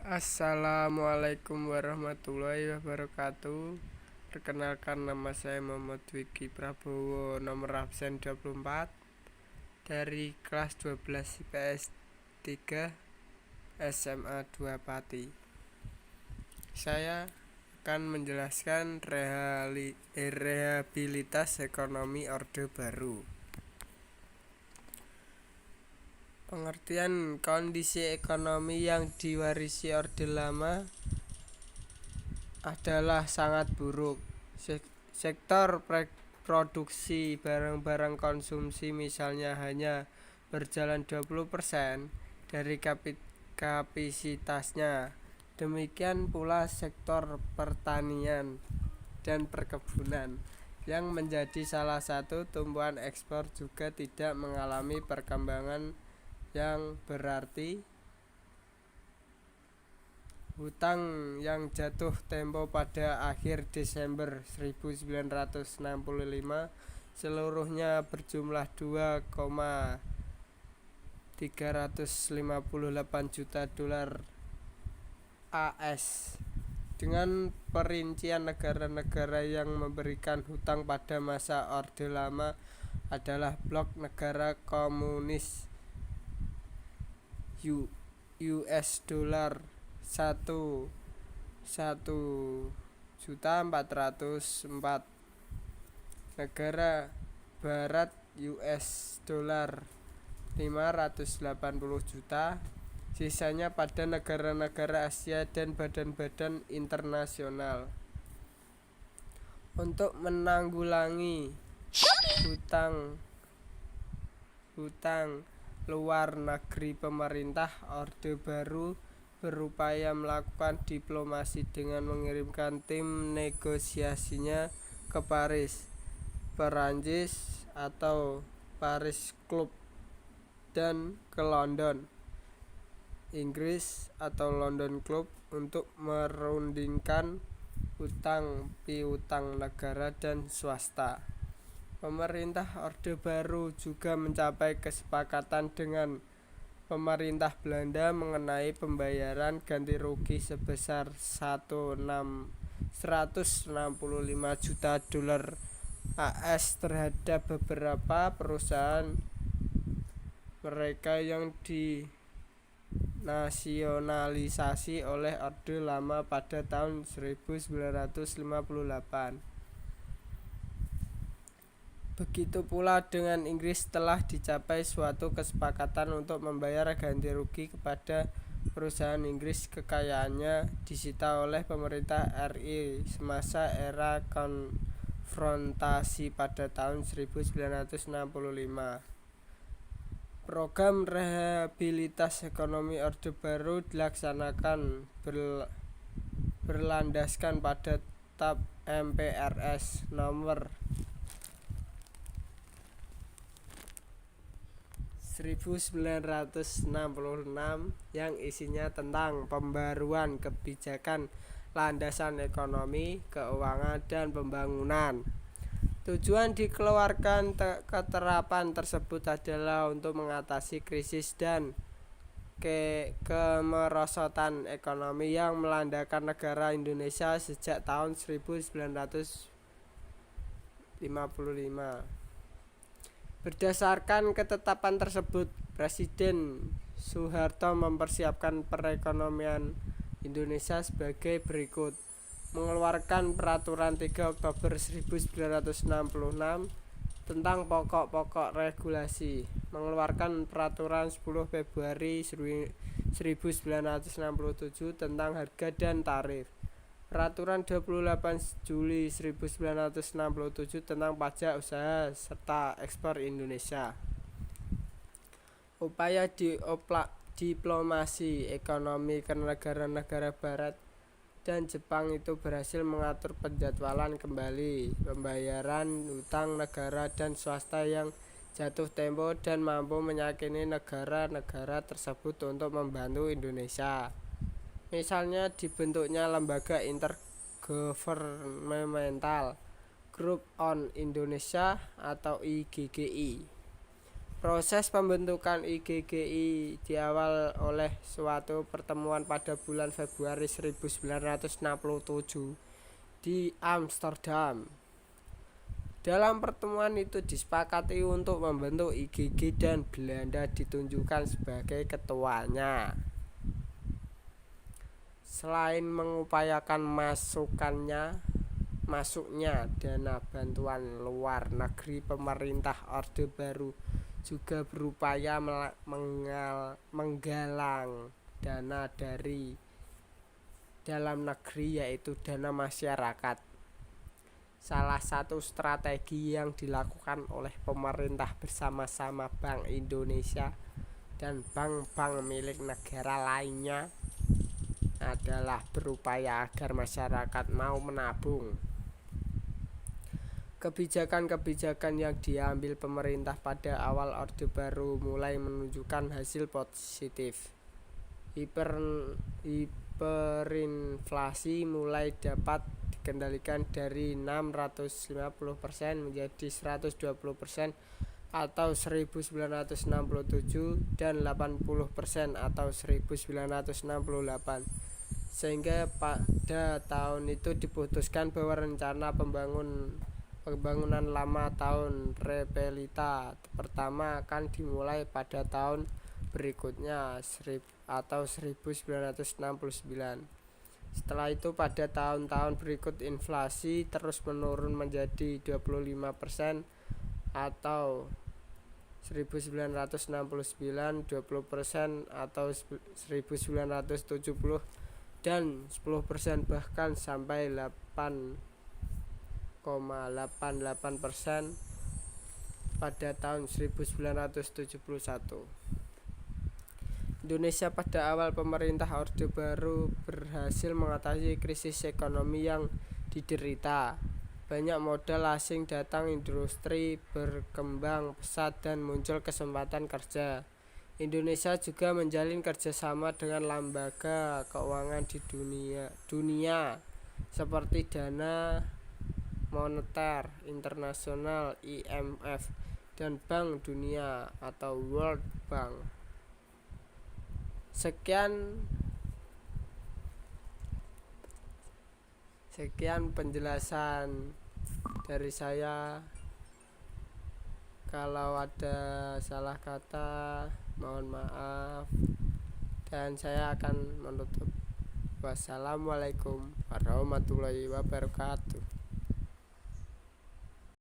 Assalamualaikum warahmatullahi wabarakatuh. Perkenalkan, nama saya Muhammad Wiki Prabowo, nomor absen 24 dari kelas 12 IPS 3 SMA 2 Pati. Saya akan menjelaskan rehabilitas ekonomi Orde Baru. Pengertian kondisi ekonomi yang diwarisi Orde Lama adalah sangat buruk. Sektor produksi barang-barang konsumsi misalnya hanya berjalan 20% dari kapasitasnya. Demikian pula sektor pertanian dan perkebunan yang menjadi salah satu tumpuan ekspor juga tidak mengalami perkembangan yang berarti. Hutang yang jatuh tempo pada akhir Desember 1965 seluruhnya berjumlah 2,358 juta dolar AS. Dengan perincian negara-negara yang memberikan hutang pada masa Orde Lama adalah blok negara komunis US dollar 1.404, negara barat US dollar 580 juta, sisanya pada negara-negara Asia dan badan-badan internasional. Untuk menanggulangi hutang luar negeri, pemerintah Orde Baru berupaya melakukan diplomasi dengan mengirimkan tim negosiasinya ke Paris, Perancis atau Paris Club, dan ke London, Inggris atau London Club untuk merundingkan hutang piutang negara dan swasta. Pemerintah Orde Baru juga mencapai kesepakatan dengan pemerintah Belanda mengenai pembayaran ganti rugi sebesar 165 juta dolar AS terhadap beberapa perusahaan mereka yang dinasionalisasi oleh Orde Lama pada tahun 1958. Begitu pula dengan Inggris, telah dicapai suatu kesepakatan untuk membayar ganti rugi kepada perusahaan Inggris kekayaannya disita oleh pemerintah RI semasa era konfrontasi pada tahun 1965. Program rehabilitas ekonomi Orde Baru dilaksanakan berlandaskan pada TAP MPRS nomor 1966 yang isinya tentang pembaruan kebijakan landasan ekonomi, keuangan, dan pembangunan. Tujuan dikeluarkan keterapan tersebut adalah untuk mengatasi krisis dan kemerosotan ekonomi yang melandakan negara Indonesia sejak tahun 1955. Berdasarkan ketetapan tersebut, Presiden Soeharto mempersiapkan perekonomian Indonesia sebagai berikut: mengeluarkan Peraturan 3 Oktober 1966 tentang pokok-pokok regulasi, mengeluarkan Peraturan 10 Februari 1967 tentang harga dan tarif, Peraturan 28 Juli 1967 tentang pajak usaha serta ekspor Indonesia. Upaya diplomasi ekonomi ke negara-negara barat dan Jepang itu berhasil mengatur penjadwalan kembali pembayaran hutang negara dan swasta yang jatuh tempo dan mampu meyakini negara-negara tersebut untuk membantu Indonesia. Misalnya dibentuknya Lembaga Intergovernmental Group on Indonesia atau IGGI Proses pembentukan IGGI diawal oleh suatu pertemuan pada bulan Februari 1967 di Amsterdam. Dalam pertemuan itu disepakati untuk membentuk IGGI dan Belanda ditunjukkan sebagai ketuanya. Selain mengupayakan masuknya dana bantuan luar negeri, pemerintah Orde Baru juga berupaya menggalang dana dari dalam negeri, yaitu dana masyarakat. Salah satu strategi yang dilakukan oleh pemerintah bersama-sama Bank Indonesia dan bank-bank milik negara lainnya adalah berupaya agar masyarakat mau menabung. Kebijakan-kebijakan yang diambil pemerintah pada awal Orde Baru mulai menunjukkan hasil positif. Hiperinflasi mulai dapat dikendalikan dari 650% menjadi 120% atau 1967 dan 80% atau 1968, sehingga pada tahun itu diputuskan bahwa rencana pembangunan lama tahun Repelita pertama akan dimulai pada tahun berikutnya atau 1969. Setelah itu pada tahun-tahun berikut inflasi terus menurun menjadi 25% atau 1969, 20% atau 1970 dan 10% bahkan sampai 8,88% pada tahun 1971. Indonesia pada awal pemerintah Orde Baru berhasil mengatasi krisis ekonomi yang diderita. Banyak modal asing datang, industri berkembang pesat dan muncul kesempatan kerja. Indonesia juga menjalin kerjasama dengan lembaga keuangan di dunia seperti Dana Moneter Internasional (IMF) dan Bank Dunia atau World Bank. Sekian penjelasan dari saya. Kalau ada salah kata mohon maaf, dan saya akan menutup. Wassalamualaikum warahmatullahi wabarakatuh.